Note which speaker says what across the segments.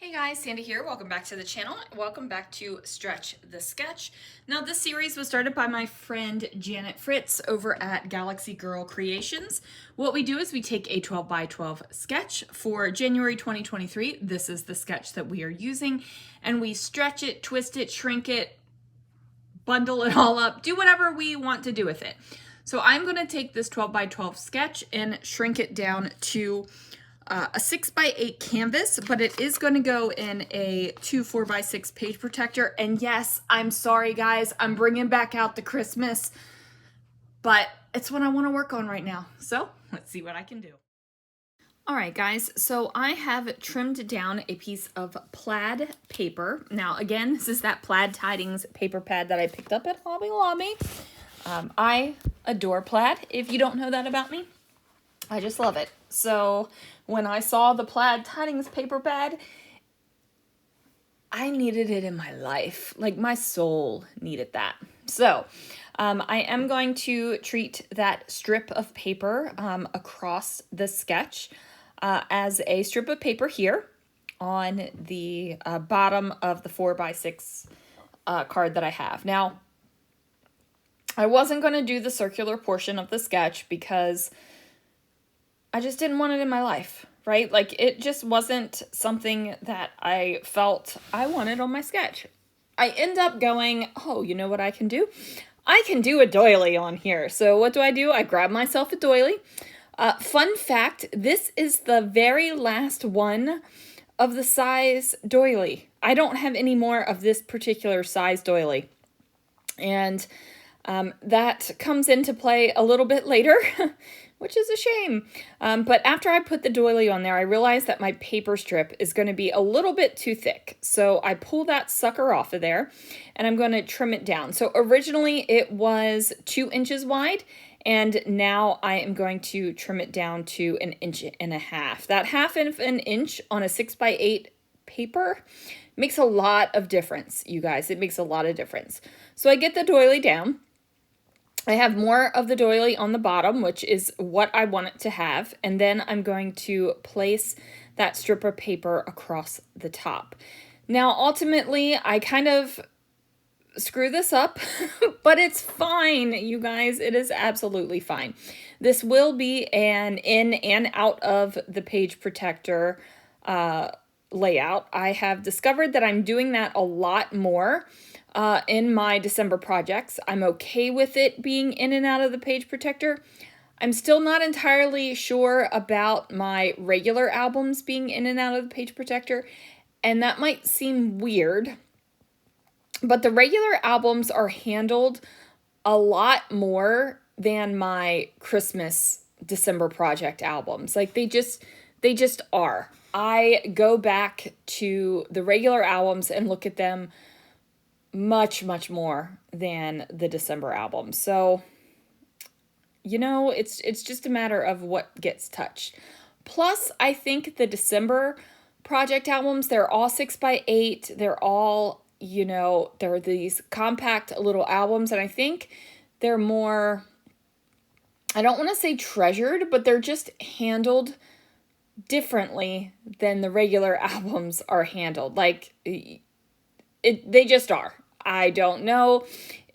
Speaker 1: Hey guys, Sandy here. Welcome back to the channel. Welcome back to Stretch the Sketch. Now this series was started by my friend Janet Fritz over at Galaxy Girl Creations. What we do is we take a 12 by 12 sketch for January 2023. This is the sketch that we are using, and we stretch it, twist it, shrink it, bundle it all up, do whatever we want to do with it. So I'm going to take this 12 by 12 sketch and shrink it down to a 6 by 8 canvas, but it is going to go in a 2 4 by 6 page protector. And yes, I'm sorry guys, I'm bringing back out the Christmas, but it's what I want to work on right now. So let's see what I can do. All right, guys, so I have trimmed down a piece of plaid paper. Now, again, this is that plaid tidings paper pad that I picked up at Hobby Lobby. I adore plaid. If you don't know that about me, I just love it. So when I saw the plaid tidings paper pad, I needed it in my life. Like my soul needed that. So I am going to treat that strip of paper across the sketch as a strip of paper here on the bottom of the 4 by 6 card that I have. Now, I wasn't going to do the circular portion of the sketch because I just didn't want it in my life, right? Like it just wasn't something that I felt I wanted on my sketch. I end up going, oh, you know what I can do? I can do a doily on here. So what do? I grab myself a doily. Fun fact, this is the very last one of the size doily. I don't have any more of this particular size doily. And that comes into play a little bit later, which is a shame. But after I put the doily on there, I realized that my paper strip is going to be a little bit too thick. So I pull that sucker off of there and I'm going to trim it down. So originally it was 2 inches wide, and now I am going to trim it down to 1.5 inches. That 1/2 inch on a 6 by 8 paper makes a lot of difference, you guys. It makes a lot of difference. So I get the doily down. I have more of the doily on the bottom, which is what I want it to have. And then I'm going to place that strip of paper across the top. Now, ultimately, I kind of screw this up, but it's fine, you guys. It is absolutely fine. This will be an in and out of the page protector layout. I have discovered that I'm doing that a lot more in my December projects. I'm okay with it being in and out of the page protector. I'm still not entirely sure about my regular albums being in and out of the page protector, and that might seem weird, but the regular albums are handled a lot more than my Christmas December project albums. Like they just are. I go back to the regular albums and look at them much more than the December album. So, you know, it's just a matter of what gets touched. Plus, I think the December project albums, they're all 6 by 8. They're all, you know, they're these compact little albums, and I think they're more, I don't want to say treasured, but they're just handled differently than the regular albums are handled. Like they just are. I don't know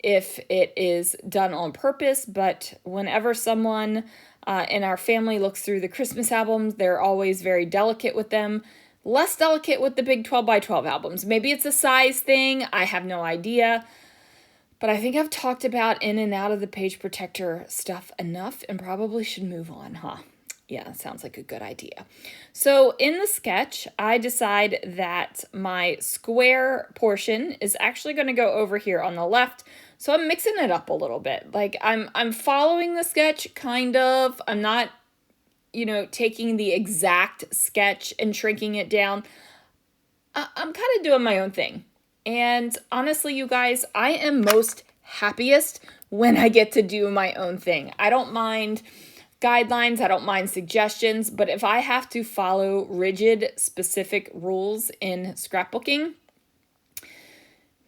Speaker 1: if it is done on purpose, but whenever someone in our family looks through the Christmas albums, they're always very delicate with them. Less delicate with the big 12 by 12 albums. Maybe it's a size thing. I have no idea. But I think I've talked about in and out of the page protector stuff enough and probably should move on, huh? Yeah, that sounds like a good idea. So in the sketch, I decide that my square portion is actually going to go over here on the left. So I'm mixing it up a little bit. Like I'm following the sketch, kind of. I'm not, you know, taking the exact sketch and shrinking it down. I'm kind of doing my own thing. And honestly, you guys, I am most happiest when I get to do my own thing. I don't mind guidelines, I don't mind suggestions, but if I have to follow rigid, specific rules in scrapbooking,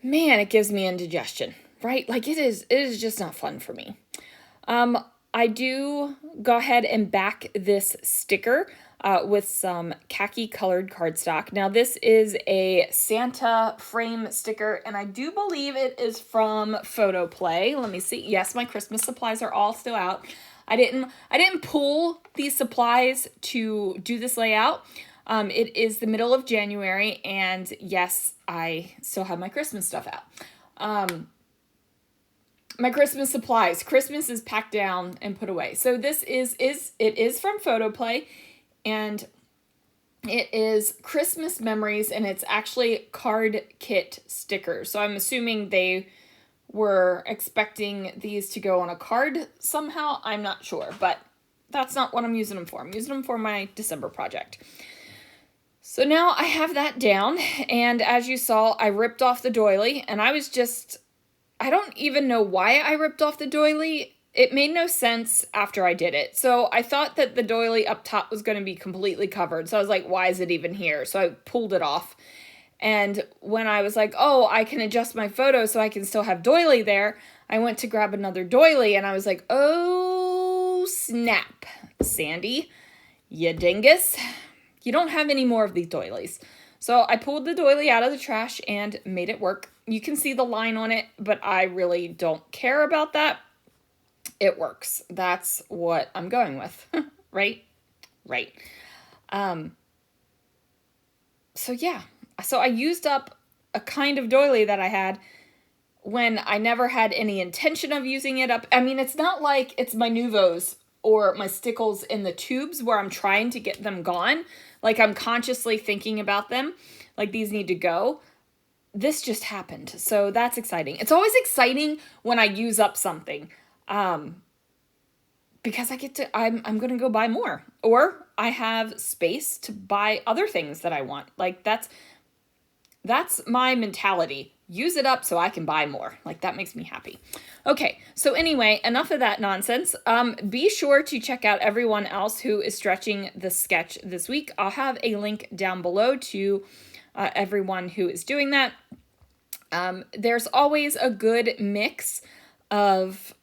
Speaker 1: man, it gives me indigestion, right? Like it is just not fun for me. I do go ahead and back this sticker. with some khaki colored cardstock. Now this is a Santa frame sticker, and I do believe it is from Photo Play. Let me see. Yes, my Christmas supplies are all still out. I didn't pull these supplies to do this layout. It is the middle of January, and yes, I still have my Christmas stuff out. My Christmas supplies. Christmas is packed down and put away. So this is from Photo Play, and it is Christmas memories, and it's actually card kit stickers. So I'm assuming they were expecting these to go on a card somehow. I'm not sure, but that's not what I'm using them for. I'm using them for my December project. So now I have that down, and as you saw, I ripped off the doily, and I don't even know why I ripped off the doily. It made no sense after I did it. So I thought that the doily up top was going to be completely covered. So I was like, why is it even here? So I pulled it off. And when I was like, oh, I can adjust my photo so I can still have doily there, I went to grab another doily, and I was like, oh, snap, Sandy, you dingus. You don't have any more of these doilies. So I pulled the doily out of the trash and made it work. You can see the line on it, but I really don't care about that. It works. That's what I'm going with, right? Right. So yeah, so I used up a kind of doily that I had when I never had any intention of using it up. I mean, it's not like it's my Nouveaux or my stickles in the tubes where I'm trying to get them gone. Like I'm consciously thinking about them, like these need to go. This just happened. So that's exciting. It's always exciting when I use up something. Because I'm going to go buy more, or I have space to buy other things that I want. Like that's my mentality. Use it up so I can buy more. Like that makes me happy. Okay, so anyway, enough of that nonsense. Be sure to check out everyone else who is stretching the sketch this week. I'll have a link down below to everyone who is doing that. There's always a good mix of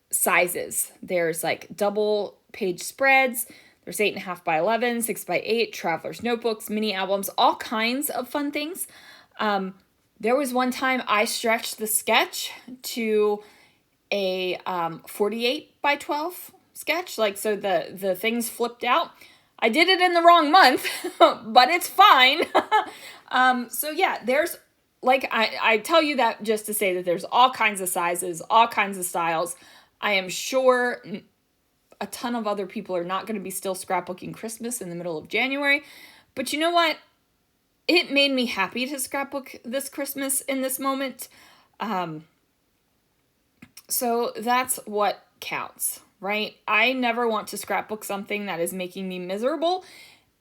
Speaker 1: sizes. There's like double page spreads. There's 8.5 by 11, 6 by 8, traveler's notebooks, mini albums, all kinds of fun things. There was one time I stretched the sketch to a 48 by 12 sketch. Like, so the things flipped out. I did it in the wrong month, but it's fine. So yeah, there's, like, I tell you that just to say that there's all kinds of sizes, all kinds of styles. I am sure a ton of other people are not going to be still scrapbooking Christmas in the middle of January. But you know what? It made me happy to scrapbook this Christmas in this moment. So that's what counts, right? I never want to scrapbook something that is making me miserable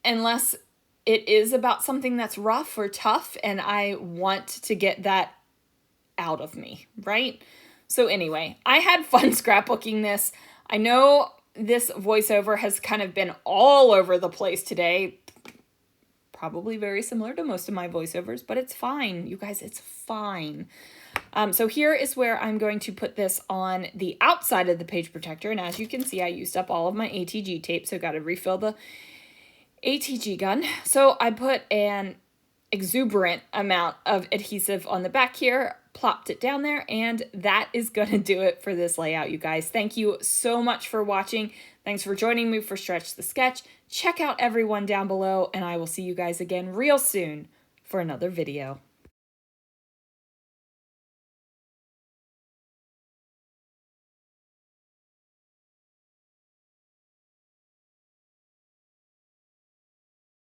Speaker 1: unless it is about something that's rough or tough and I want to get that out of me, right? So anyway, I had fun scrapbooking this. I know this voiceover has kind of been all over the place today. Probably very similar to most of my voiceovers, but it's fine. You guys, it's fine. So here is where I'm going to put this on the outside of the page protector. And as you can see, I used up all of my ATG tape, so got to refill the ATG gun. So I put an exuberant amount of adhesive on the back here, plopped it down there, and that is going to do it for this layout, you guys. Thank you so much for watching. Thanks for joining me for Stretch the Sketch. Check out everyone down below, and I will see you guys again real soon for another video.